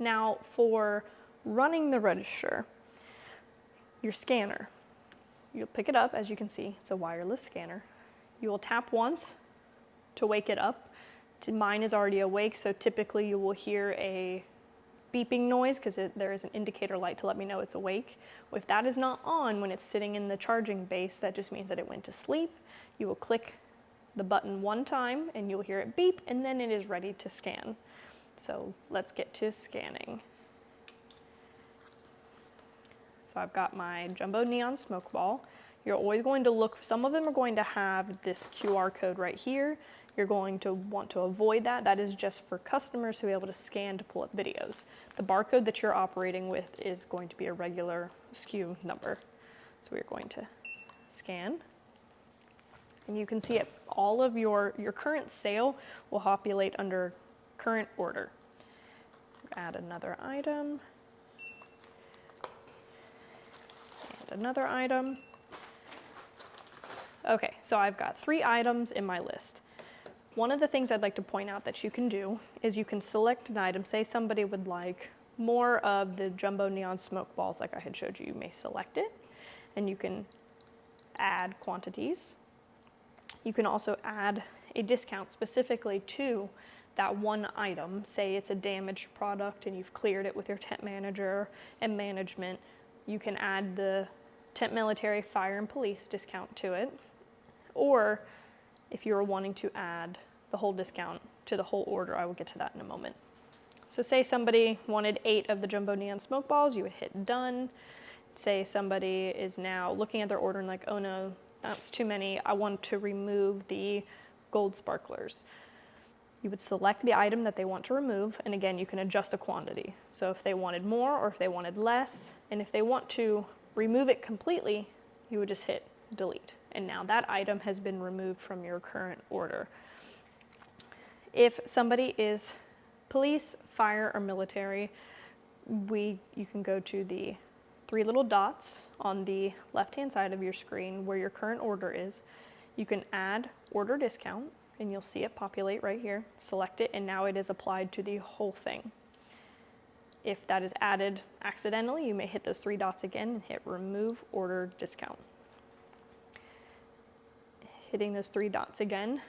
Now for running the register, your scanner, you'll pick it up. As you can see, it's a wireless scanner. You will tap once to wake it up. Mine is already awake, so typically you will hear a beeping noise because there is an indicator light to let me know it's awake. If that is not on when it's sitting in the charging base, that just means that it went to sleep. You will click the button one time and you'll hear it beep, and then it is ready to scan. So let's get to scanning. So I've got my jumbo neon smoke ball. You're always going to look, some of them are going to have this QR code right here. You're going to want to avoid that. That is just for customers who are able to scan to pull up videos. The barcode that you're operating with is going to be a regular SKU number. So we're going to scan. And you can see it, all of your current sale will populate under current order. Add another item. And another item. Okay, so I've got 3 items in my list. One of the things I'd like to point out that you can do is you can select an item. Say somebody would like more of the jumbo neon smoke balls like I had showed you. You may select it and you can add quantities. You can also add a discount specifically to that one item. Say it's a damaged product and you've cleared it with your temp manager and management. You can add the temp military, fire, and police discount to it. Or if you're wanting to add the whole discount to the whole order, I will get to that in a moment. So say somebody wanted 8 of the jumbo neon smoke balls, you would hit done. Say somebody is now looking at their order and like, oh no, that's too many. I want to remove the gold sparklers. You would select the item that they want to remove, and again, you can adjust a quantity. So if they wanted more or if they wanted less, and if they want to remove it completely, you would just hit delete. And now that item has been removed from your current order. If somebody is police, fire, or military, you can go to the 3 little dots on the left-hand side of your screen where your current order is. You can add order discount, and you'll see it populate right here. Select it, and now it is applied to the whole thing. If that is added accidentally, you may hit those 3 dots again and hit remove order discount. Hitting those 3 dots again,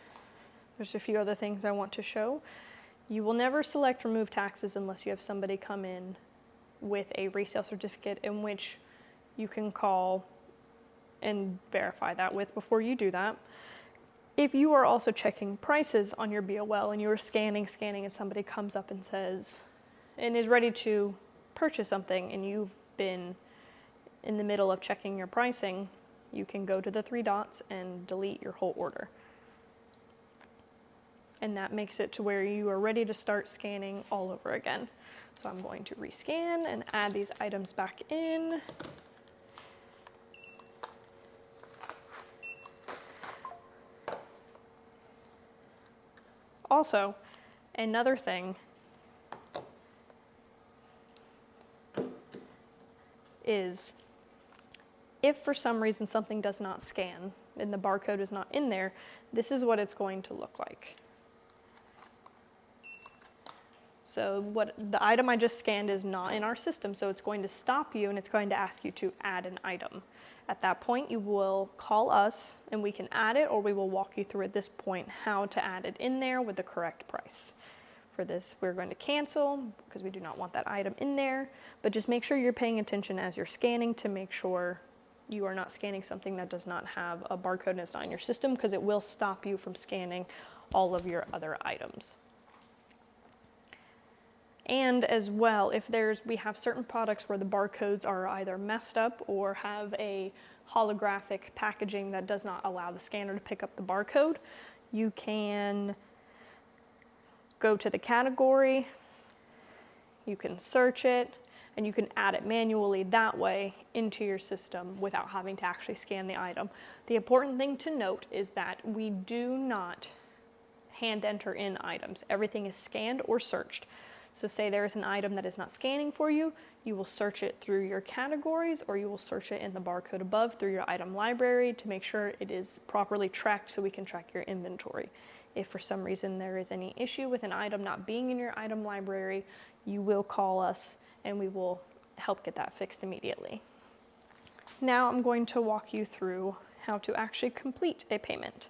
there's a few other things I want to show. You will never select remove taxes unless you have somebody come in with a resale certificate in which you can call and verify that with before you do that. If you are also checking prices on your BOL and you're scanning, and somebody comes up and says, and is ready to purchase something, and you've been in the middle of checking your pricing, you can go to the 3 dots and delete your whole order. And that makes it to where you are ready to start scanning all over again. So I'm going to rescan and add these items back in. Also, another thing is if for some reason something does not scan and the barcode is not in there, this is what it's going to look like. So what the item I just scanned is not in our system, so it's going to stop you and it's going to ask you to add an item. At that point, you will call us and we can add it, or we will walk you through at this point how to add it in there with the correct price. For this, we're going to cancel because we do not want that item in there, but just make sure you're paying attention as you're scanning to make sure you are not scanning something that does not have a barcode and it's not in your system, because it will stop you from scanning all of your other items. And as well, if we have certain products where the barcodes are either messed up or have a holographic packaging that does not allow the scanner to pick up the barcode, you can go to the category, you can search it, and you can add it manually that way into your system without having to actually scan the item. The important thing to note is that we do not hand enter in items. Everything is scanned or searched. So say there is an item that is not scanning for you, you will search it through your categories, or you will search it in the barcode above through your item library to make sure it is properly tracked so we can track your inventory. If for some reason there is any issue with an item not being in your item library, you will call us and we will help get that fixed immediately. Now I'm going to walk you through how to actually complete a payment.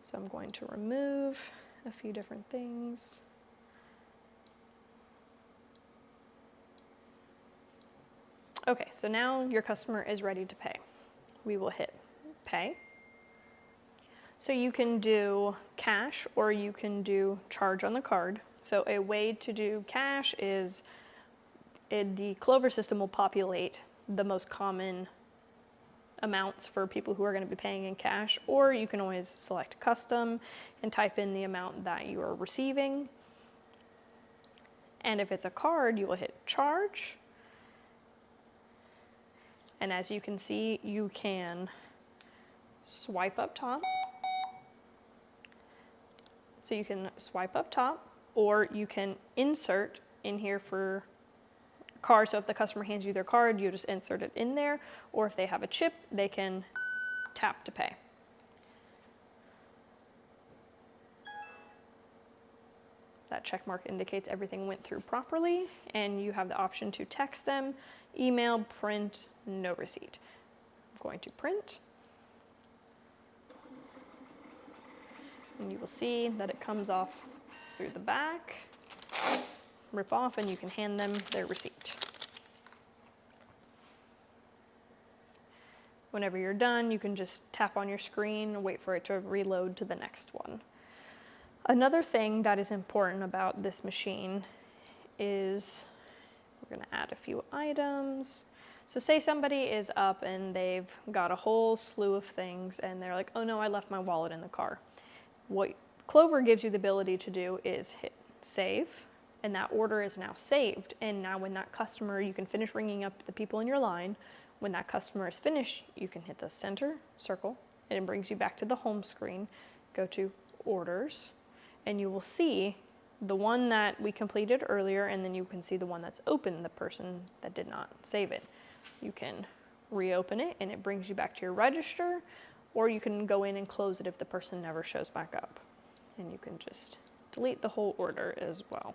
So I'm going to remove a few different things. Okay, so now your customer is ready to pay. We will hit pay. So you can do cash or you can do charge on the card. So a way to do cash is the Clover system will populate the most common amounts for people who are going to be paying in cash, or you can always select custom and type in the amount that you are receiving. And if it's a card, you will hit charge. And as you can see, you can swipe up top. So you can swipe up top, or you can insert in here for card. So if the customer hands you their card, you just insert it in there, or if they have a chip, they can tap to pay. That check mark indicates everything went through properly, and you have the option to text them, email, print, no receipt. I'm going to print, and you will see that it comes off through the back, rip off, and you can hand them their receipt. Whenever you're done, you can just tap on your screen and wait for it to reload to the next one. Another thing that is important about this machine is we're going to add a few items. So say somebody is up and they've got a whole slew of things and they're like, oh no, I left my wallet in the car. What Clover gives you the ability to do is hit save, and that order is now saved. And now when that customer, you can finish ringing up the people in your line. When that customer is finished, you can hit the center circle and it brings you back to the home screen. Go to orders, and you will see the one that we completed earlier, and then you can see the one that's open, the person that did not save it. You can reopen it and it brings you back to your register, or you can go in and close it if the person never shows back up. And you can just delete the whole order as well.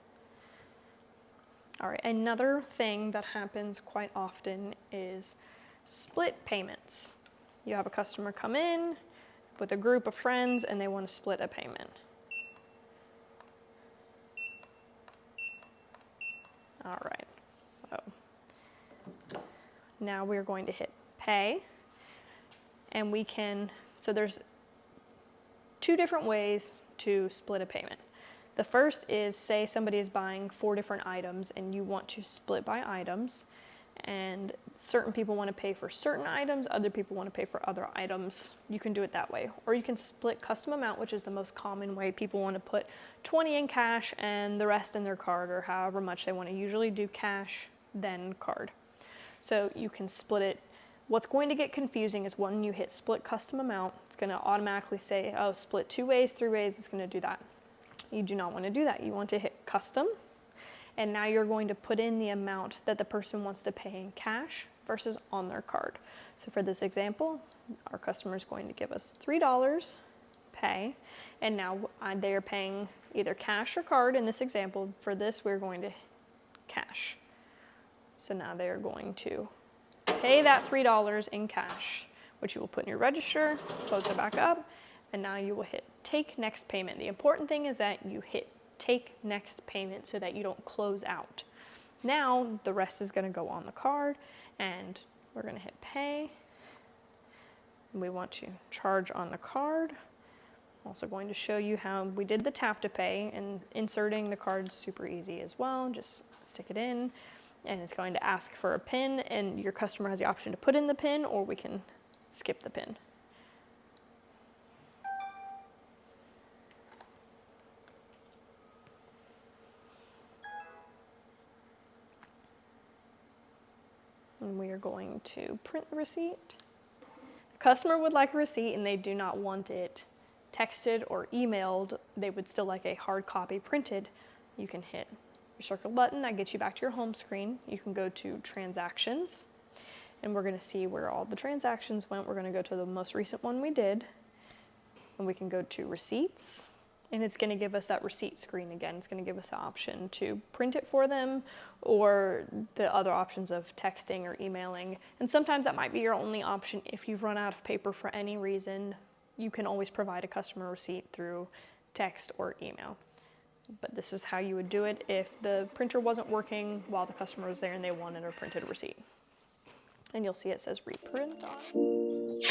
All right, another thing that happens quite often is split payments. You have a customer come in with a group of friends and they want to split a payment. All right, so now we're going to hit pay, and we can, so there's two different ways to split a payment. The first is, say somebody is buying 4 different items and you want to split by items, and certain people want to pay for certain items, other people want to pay for other items. You can do it that way. Or you can split custom amount, which is the most common way. People want to put 20 in cash and the rest in their card, or however much they want to usually do cash, then card. So you can split it. What's going to get confusing is when you hit split custom amount, it's going to automatically say, oh, split 2 ways, 3 ways, it's going to do that. You do not want to do that. You want to hit custom, and now you're going to put in the amount that the person wants to pay in cash versus on their card. So for this example, our customer is going to give us $3 pay, and now they are paying either cash or card. In this example, for this, we're going to cash. So now they are going to pay that $3 in cash, which you will put in your register, close it back up, and now you will hit take next payment. The important thing is that you hit take next payment so that you don't close out. Now the rest is going to go on the card, and we're going to hit pay. We want to charge on the card. I'm also going to show you how we did the tap to pay, and inserting the card is super easy as well. Just stick it in, and it's going to ask for a PIN, and your customer has the option to put in the PIN, or we can skip the PIN. And we are going to print the receipt. The customer would like a receipt and they do not want it texted or emailed. They would still like a hard copy printed. You can hit your circle button. That gets you back to your home screen. You can go to transactions, and we're going to see where all the transactions went. We're going to go to the most recent one we did, and we can go to receipts, and it's going to give us that receipt screen again. It's going to give us the option to print it for them, or the other options of texting or emailing. And sometimes that might be your only option. If you've run out of paper for any reason, you can always provide a customer receipt through text or email. But this is how you would do it if the printer wasn't working while the customer was there and they wanted a printed receipt. And you'll see it says reprint on it.